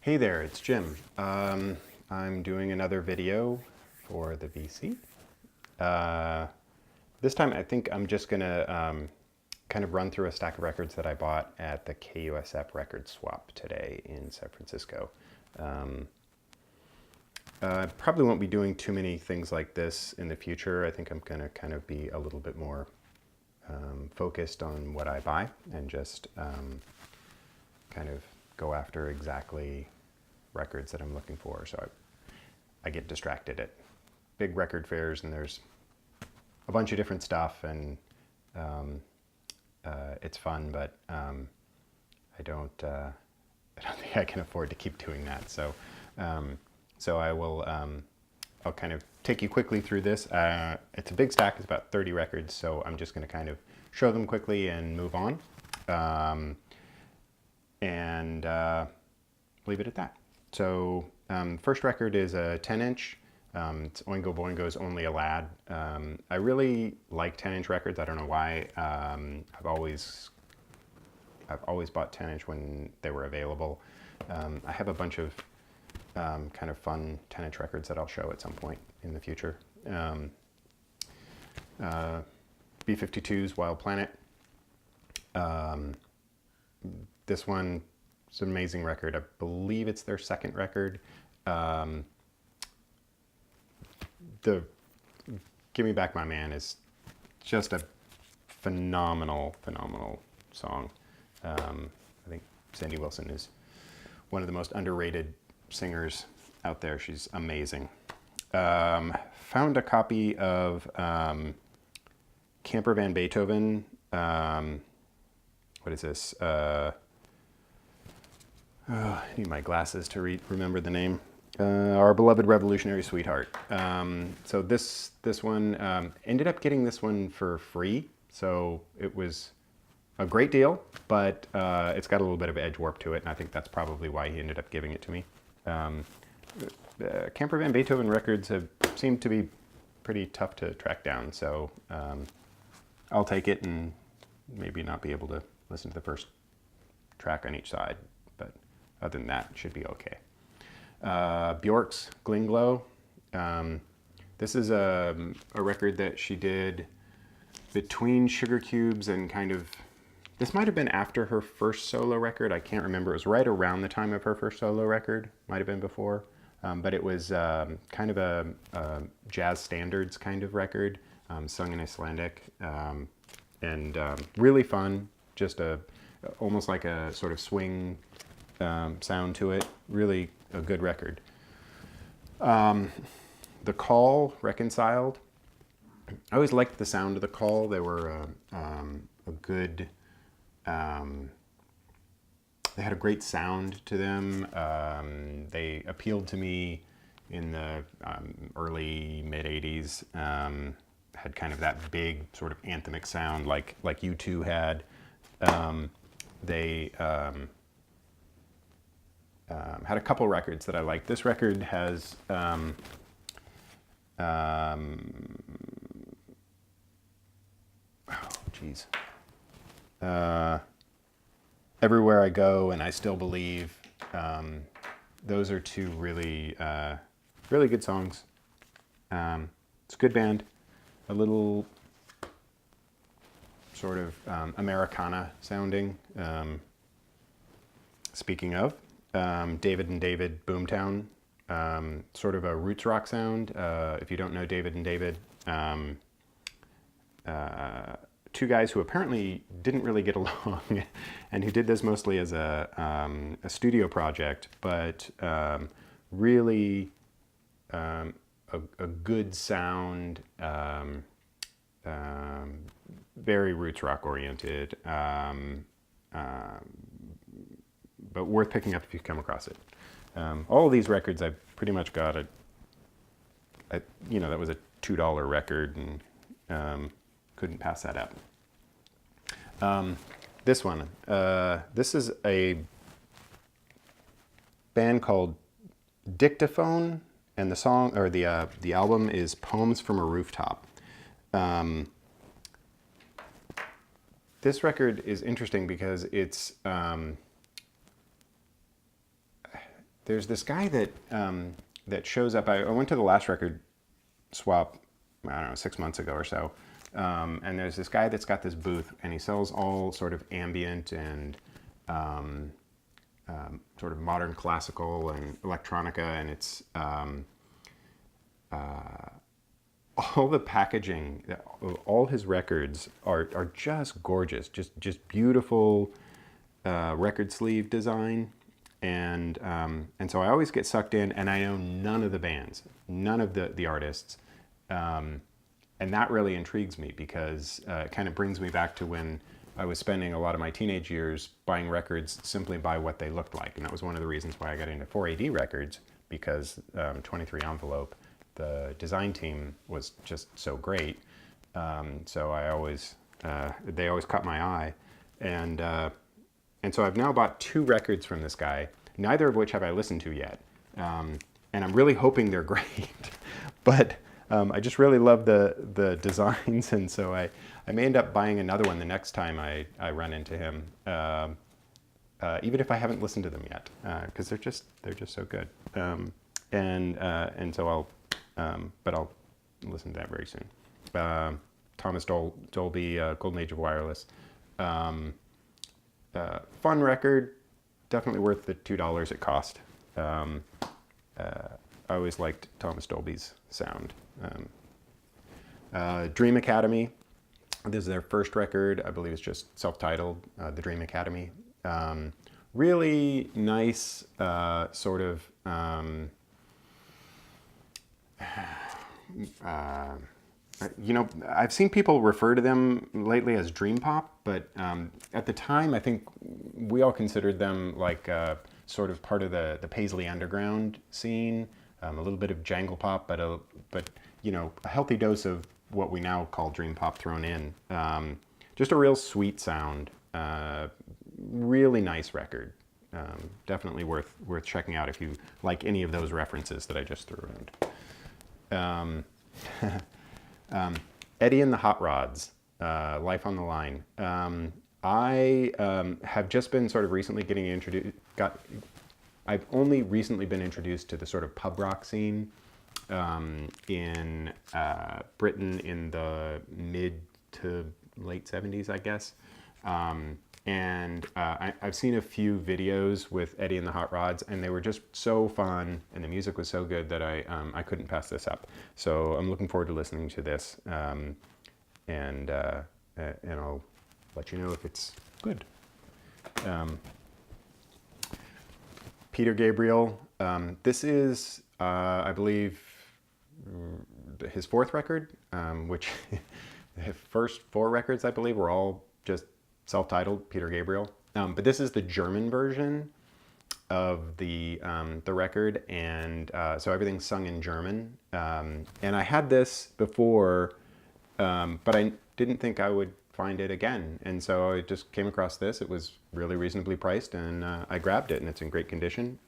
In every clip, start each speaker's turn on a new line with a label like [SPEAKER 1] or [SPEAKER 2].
[SPEAKER 1] Hey there, it's Jim. I'm doing another video for the VC. This time I think I'm just gonna kind of run through a stack of records that I bought at the KUSF Record Swap today in San Francisco. Probably won't be doing too many things like this in the future. I think I'm gonna kind of be a little bit more focused on what I buy and just kind of go after exactly records that I'm looking for. So I get distracted at big record fairs and there's a bunch of different stuff and it's fun, but I don't think I can afford to keep doing that. So I'll kind of take you quickly through this. It's a big stack, it's about 30 records, so I'm just going to kind of show them quickly and move on. And leave it at that. So first record is a 10-inch. It's Oingo Boingo's Only a Lad. I really like 10-inch records. I don't know why. I've always bought 10-inch when they were available. I have a bunch of kind of fun 10-inch records that I'll show at some point in the future. B-52's Wild Planet. This one is an amazing record. I believe it's their second record. The Give Me Back My Man is just a phenomenal song. I think Sandy Wilson is one of the most underrated singers out there. She's amazing. Found a copy of Camper Van Beethoven. What is this? I need my glasses to remember the name. Our Beloved Revolutionary Sweetheart. So this one, ended up getting this one for free. So it was a great deal, but it's got a little bit of edge warp to it, and I think that's probably why he ended up giving it to me. Camper Van Beethoven records have seemed to be pretty tough to track down, so I'll take it and maybe not be able to listen to the first track on each side, but other than that, it should be okay. Björk's Gling-Gló. This is a record that she did between Sugar Cubes and kind of, this might have been after her first solo record. I can't remember. It was right around the time of her first solo record. Might have been before. But it was kind of a jazz standards kind of record, sung in Icelandic, and really fun. Just almost like a sort of swing sound to it. Really a good record. The Call, Reconciled. I always liked the sound of The Call. They were a good, they had a great sound to them. They appealed to me in the early, mid-'80s. Had kind of that big sort of anthemic sound like U2 had. They had a couple records that I liked. This record has Everywhere I Go and I Still Believe. Those are two really good songs. It's a good band. A little sort of Americana sounding. Speaking of, David and David, Boomtown, sort of a roots rock sound. If you don't know David and David, two guys who apparently didn't really get along and who did this mostly as a studio project, but really a good sound, very roots rock oriented, but worth picking up if you come across it. All of these records I've pretty much got that was a $2 record and couldn't pass that up. This one, this is a band called Dic Ta Phone, and the song, or the album is Poems from a Rooftop. This record is interesting because it's there's this guy that that shows up. I went to the last record swap, I don't know, 6 months ago or so, and there's this guy that's got this booth, and he sells all sort of ambient and sort of modern classical and electronica, and it's all the packaging, all his records are just gorgeous, just beautiful record sleeve design, and so I always get sucked in, and I know none of the bands, none of the artists, and that really intrigues me because it kind of brings me back to when I was spending a lot of my teenage years buying records simply by what they looked like, and that was one of the reasons why I got into 4AD records, because 23 envelope, the design team was just so great. So I always, they always caught my eye. And so I've now bought 2 records from this guy, neither of which have I listened to yet. And I'm really hoping they're great. But I just really love the designs, and so I may end up buying another one the next time I run into him, even if I haven't listened to them yet, because they're just so good. And so but I'll listen to that very soon. Thomas Dolby, Golden Age of Wireless. Fun record, definitely worth the $2 it cost. I always liked Thomas Dolby's sound. Dream Academy, this is their first record. I believe it's just self-titled, The Dream Academy. Really nice sort of you know, I've seen people refer to them lately as dream pop, but at the time I think we all considered them like sort of part of the Paisley underground scene, a little bit of jangle pop, but you know, a healthy dose of what we now call dream pop thrown in. Just a real sweet sound, really nice record. Definitely worth checking out if you like any of those references that I just threw around. Eddie and the Hot Rods, Life on the Line. I have just been sort of recently getting introduced, I've only recently been introduced to the sort of pub rock scene in Britain in the mid to late 70s, I guess. I've seen a few videos with Eddie and the Hot Rods, and they were just so fun, and the music was so good that I couldn't pass this up. So I'm looking forward to listening to this, and I'll let you know if it's good. Peter Gabriel, this is, I believe, his 4th record, which the first 4 records, I believe, were all just self-titled, Peter Gabriel. But this is the German version of the record, and so everything's sung in German. And I had this before, but I didn't think I would find it again. And so I just came across this. It was really reasonably priced, and I grabbed it, and it's in great condition.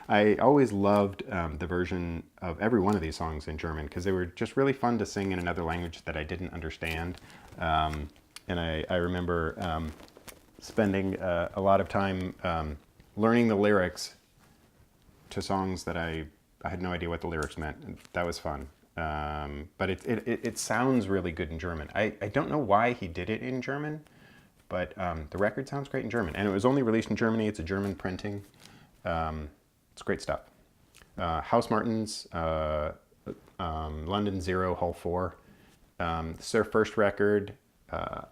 [SPEAKER 1] I always loved the version of every one of these songs in German, because they were just really fun to sing in another language that I didn't understand. And I remember spending a lot of time learning the lyrics to songs that I had no idea what the lyrics meant. And that was fun. But it sounds really good in German. I don't know why he did it in German, but the record sounds great in German. And it was only released in Germany. It's a German printing. It's great stuff. Housemartins, London 0, Hull 4. It's their first record.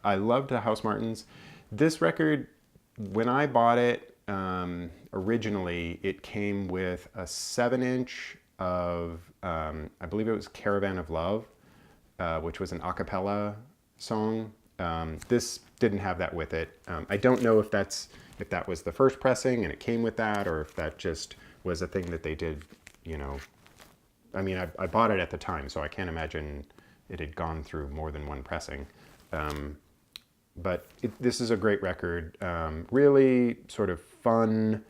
[SPEAKER 1] I loved the Housemartins. This record, when I bought it, originally, it came with a 7-inch of, I believe it was Caravan of Love, which was an a cappella song. This didn't have that with it. I don't know if that was the first pressing and it came with that, or if that just was a thing that they did, you know. I mean, I bought it at the time, so I can't imagine it had gone through more than one pressing. But this is a great record. Really sort of fun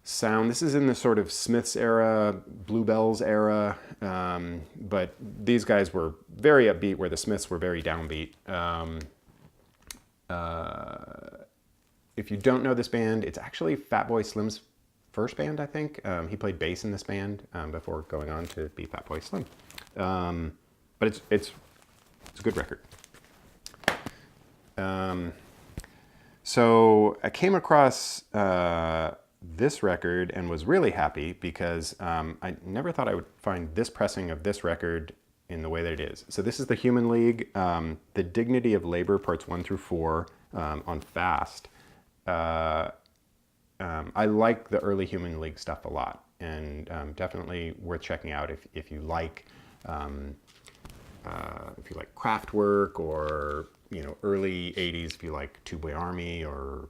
[SPEAKER 1] sound. This is in the sort of Smiths era, Bluebells era, but these guys were very upbeat where the Smiths were very downbeat. if you don't know this band, it's actually Fatboy Slim's first band, I think. He played bass in this band before going on to be Fatboy Slim. But it's a good record. So I came across this record and was really happy because I never thought I would find this pressing of this record in the way that it is. So this is the Human League, The Dignity of Labor, parts 1 through 4 on Fast. I like the early Human League stuff a lot, and definitely worth checking out if you like Kraftwerk, or early '80s if you like Two Boy Army or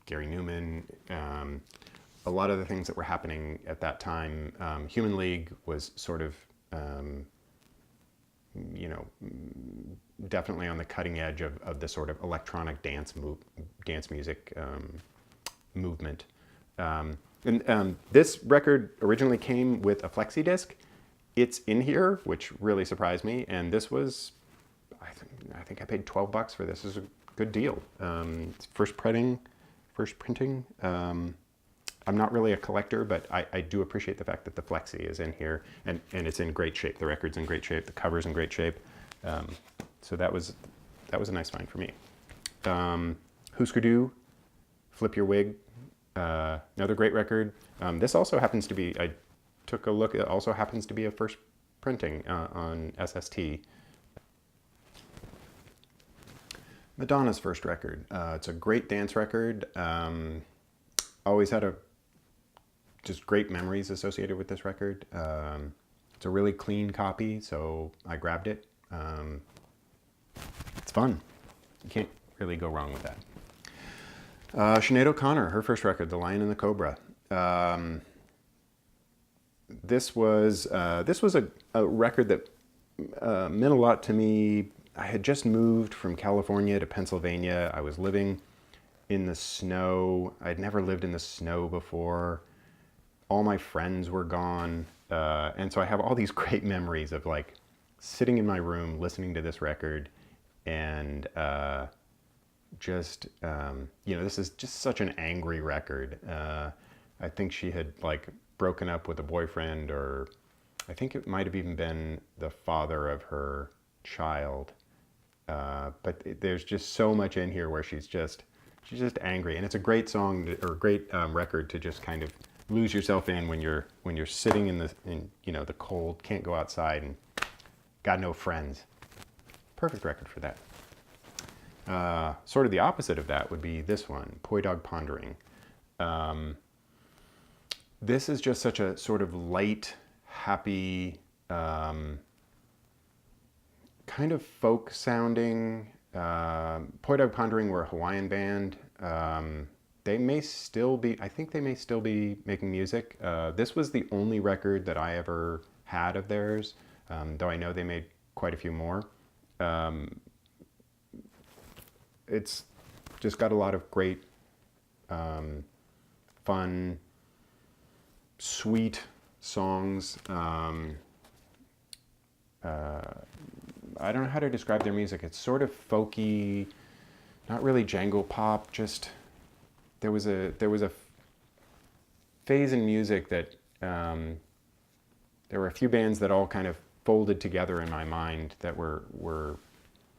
[SPEAKER 1] Gary Newman. A lot of the things that were happening at that time, Human League was sort of definitely on the cutting edge of the sort of electronic dance music movement. This record originally came with a flexi disc. It's in here, which really surprised me. And this was, I think I paid $12 for this. This is a good deal. It's first printing. I'm not really a collector, but I do appreciate the fact that the flexi is in here, and it's in great shape. The record's in great shape. The cover's in great shape. So that was a nice find for me. Hüsker, Flip Your Wig. Another great record. This also happens to be, I took a look, it also happens to be a first printing on SST. Madonna's first record. It's a great dance record. Always had just great memories associated with this record. It's a really clean copy, so I grabbed it. It's fun. You can't really go wrong with that. Sinéad O'Connor, her first record, The Lion and the Cobra. This was a record that meant a lot to me. I had just moved from California to Pennsylvania. I was living in the snow. I'd never lived in the snow before. All my friends were gone. And so I have all these great memories of like sitting in my room listening to this record, and this is just such an angry record. I think she had like broken up with a boyfriend, or I think it might have even been the father of her child. But there's just so much in here where she's just angry, and it's a great song or great record to just kind of lose yourself in when you're sitting in the cold, can't go outside, and got no friends. Perfect record for that. Sort of the opposite of that would be this one, Poi Dog Pondering. This is just such a sort of light, happy, kind of folk sounding. Poi Dog Pondering were a Hawaiian band. They may still be, I think they may still be making music. This was the only record that I ever had of theirs, though I know they made quite a few more. It's just got a lot of great, fun, sweet songs. I don't know how to describe their music. It's sort of folky, not really jangle pop. Just there was a phase in music that there were a few bands that all kind of folded together in my mind that were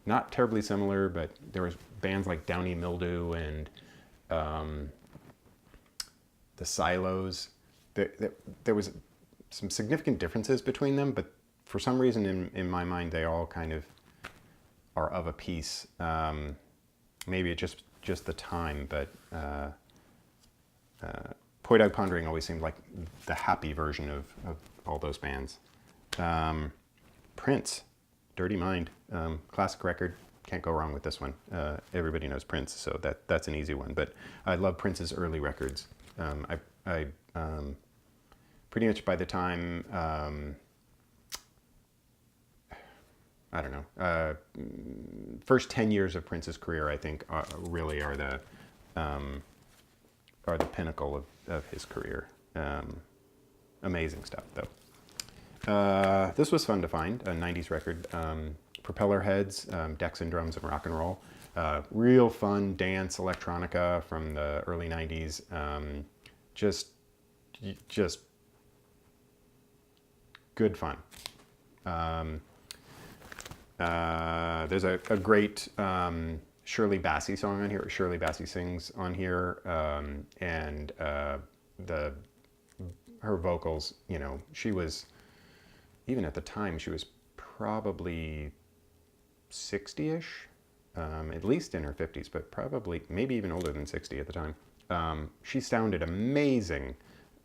[SPEAKER 1] not terribly similar, but there was bands like Downy Mildew and the Silos. There was some significant differences between them, but for some reason in my mind they all kind of are of a piece. Maybe it's just the time, but Poi Dog Pondering always seemed like the happy version of all those bands. Prince, Dirty Mind, classic record. Can't go wrong with this one. Everybody knows Prince, so that's an easy one. But I love Prince's early records. I pretty much by the time I don't know, first 10 years of Prince's career, I think, really are the pinnacle of his career. Amazing stuff, though. This was fun to find, a 90s record. Propellerheads, Decks and Drums and Rock and Roll. Real fun dance electronica from the early 90s. Just good fun. There's a great Shirley Bassey song on here. Shirley Bassey sings on here, and her vocals. You know, she was, even at the time, she was probably 60-ish, at least in her 50s, but probably maybe even older than 60 at the time. She sounded amazing,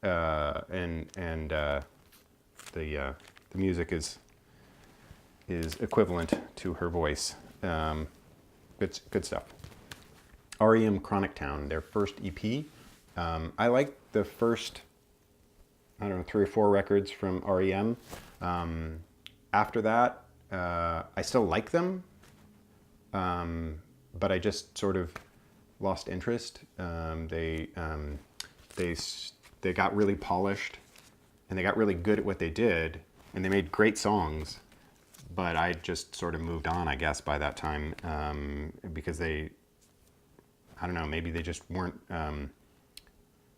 [SPEAKER 1] and the music is equivalent to her voice. Good stuff. REM Chronic Town, their first EP. I like the first, I don't know, 3 or 4 records from REM. After that, I still like them, but I just sort of lost interest. They got really polished, and they got really good at what they did, and they made great songs. But I just sort of moved on, I guess, by that time, because I don't know, maybe they just weren't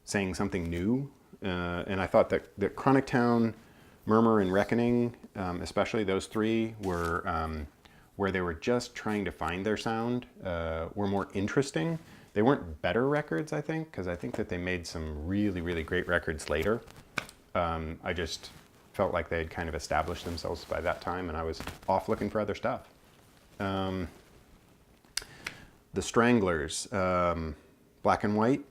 [SPEAKER 1] saying something new. And I thought that Chronic Town, Murmur, and Reckoning, especially those 3, were where they were just trying to find their sound, were more interesting. They weren't better records, I think, because I think that they made some really, really great records later. I just felt like they had kind of established themselves by that time, and I was off looking for other stuff. The Stranglers, Black and White.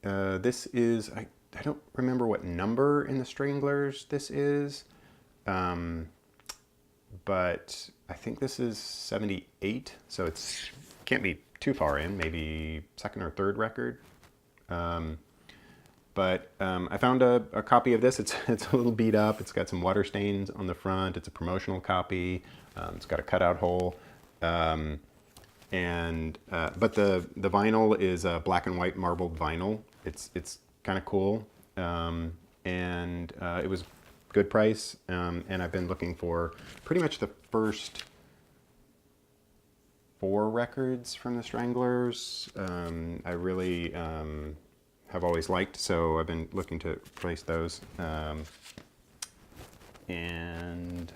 [SPEAKER 1] This is, I don't remember what number in the Stranglers this is, but I think this is 78, so it's can't be too far in, maybe 2nd or 3rd record. But I found a copy of this. It's a little beat up. It's got some water stains on the front. It's a promotional copy. It's got a cutout hole. But the vinyl is a black and white marbled vinyl. It's kind of cool. And it was good price. And I've been looking for pretty much the first 4 records from the Stranglers. I really have always liked, so I've been looking to replace those. And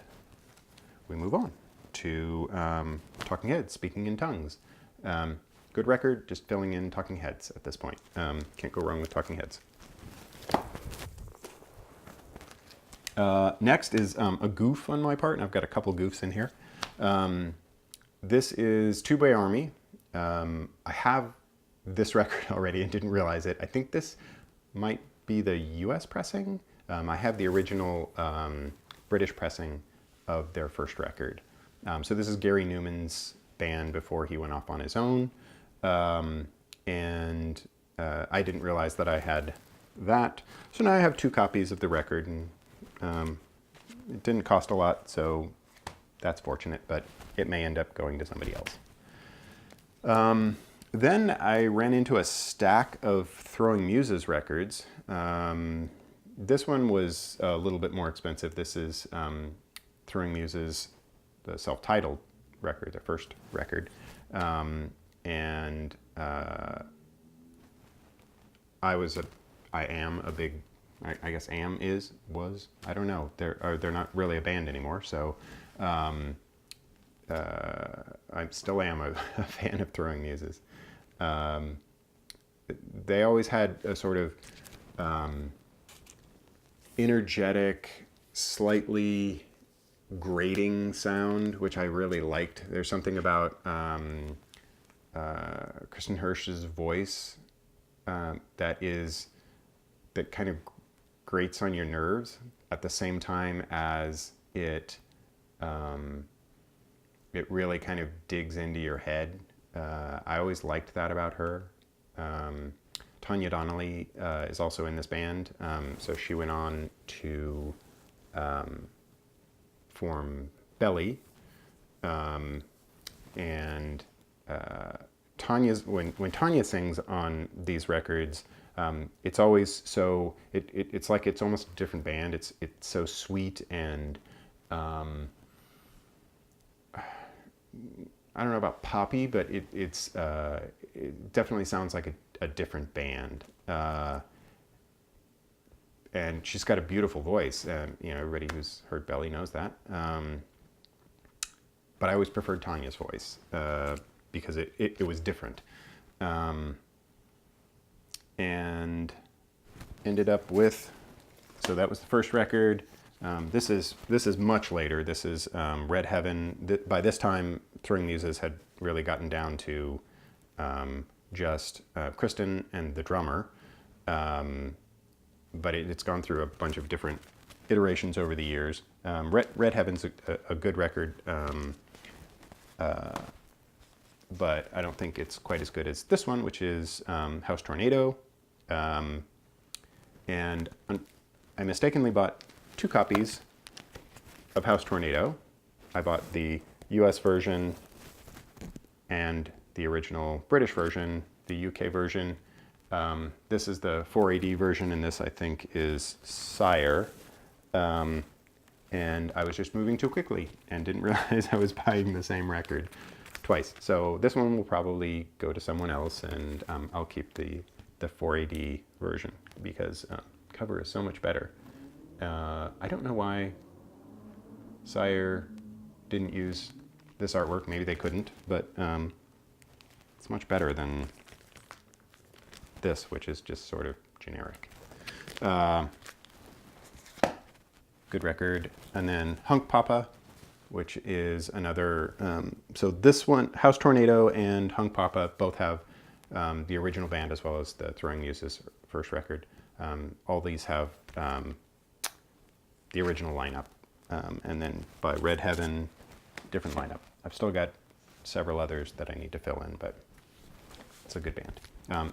[SPEAKER 1] we move on to Talking Heads, Speaking in Tongues. Good record, just filling in Talking Heads at this point. Can't go wrong with Talking Heads. Next is a goof on my part, and I've got a couple goofs in here. This is Two Bay Army. I have this record already and didn't realize it. I think this might be the US pressing. I have the original British pressing of their first record. So this is Gary Newman's band before he went off on his own. And I didn't realize that I had that. So now I have 2 copies of the record, and it didn't cost a lot, so that's fortunate, but it may end up going to somebody else. Then I ran into a stack of Throwing Muses records. This one was a little bit more expensive. This is Throwing Muses, the self-titled record, their first record. I am a big, I guess was, I don't know. They're not really a band anymore, so I still am a fan of Throwing Muses. They always had a sort of energetic, slightly grating sound, which I really liked. There's something about Kristen Hirsch's voice that kind of grates on your nerves at the same time as it really kind of digs into your head. I always liked that about her. Tanya Donnelly is also in this band, so she went on to form Belly, and when Tanya sings on these records, it's always so it's like it's almost a different band. It's so sweet, and I don't know about poppy, but it definitely sounds like a different band. And she's got a beautiful voice, and you know, everybody who's heard Belly knows that. But I always preferred Tanya's voice because it was different. And ended up with, so that was the first record. This is much later. This is Red Heaven. By this time, Throwing Muses had really gotten down to just Kristen and the drummer. But it's gone through a bunch of different iterations over the years. Red Heaven's a good record, but I don't think it's quite as good as this one, which is House Tornado. And I mistakenly bought 2 copies of House Tornado. I bought the US version and the original British version, the UK version. This is the 4AD version, and this I think is Sire. And I was just moving too quickly and didn't realize I was buying the same record twice. So this one will probably go to someone else, and I'll keep the 4AD version because cover is so much better. I don't know why Sire didn't use this artwork. Maybe they couldn't, but it's much better than this, which is just sort of generic. Good record. And then Hunk Papa, which is another, so this one, House Tornado and Hunk Papa both have the original band as well as the Throwing Muses first record. All these have the original lineup. And then by Red Heaven, different lineup. I've still got several others that I need to fill in, but it's a good band.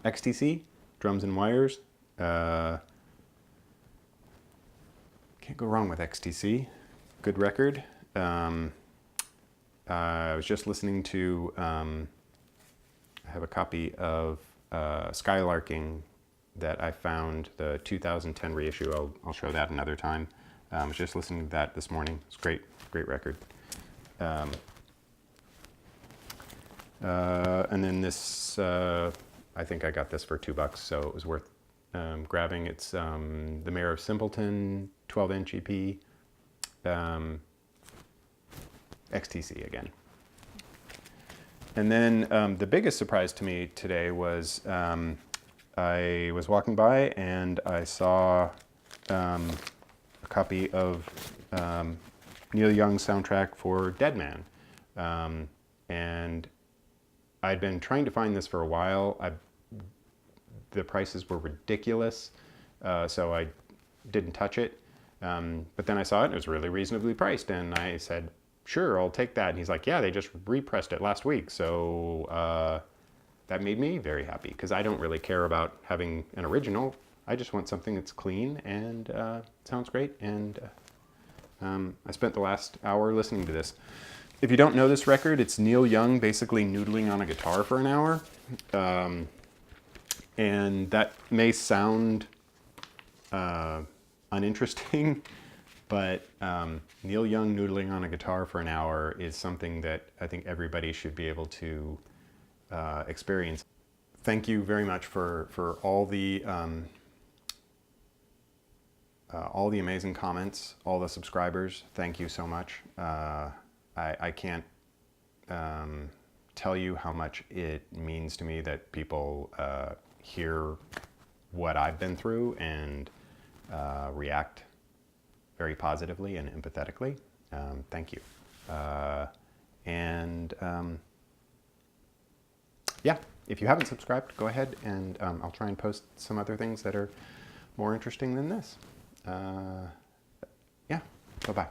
[SPEAKER 1] XTC, Drums and Wires. Can't go wrong with XTC. Good record. I was just listening to, I have a copy of Skylarking that I found, the 2010 reissue. I'll show that another time. I was just listening to that this morning. It's great record. And then this, I think I got this for $2, so it was worth grabbing. It's the Mayor of Simpleton 12-inch EP, XTC again. And then the biggest surprise to me today was I was walking by and I saw a copy of Neil Young's soundtrack for Dead Man. And I'd been trying to find this for a while. The prices were ridiculous, so I didn't touch it. But then I saw it and it was really reasonably priced, and I said, sure, I'll take that. And he's like, yeah, they just repressed it last week. So that made me very happy because I don't really care about having an original. I just want something that's clean and sounds great. And I spent the last hour listening to this. If you don't know this record, it's Neil Young basically noodling on a guitar for an hour. And that may sound uninteresting, but Neil Young noodling on a guitar for an hour is something that I think everybody should be able to experience. Thank you very much for all the amazing comments, all the subscribers. Thank you so much. I can't tell you how much it means to me that people hear what I've been through and react very positively and empathetically. Thank you. Yeah, if you haven't subscribed, go ahead and I'll try and post some other things that are more interesting than this. Yeah, bye-bye.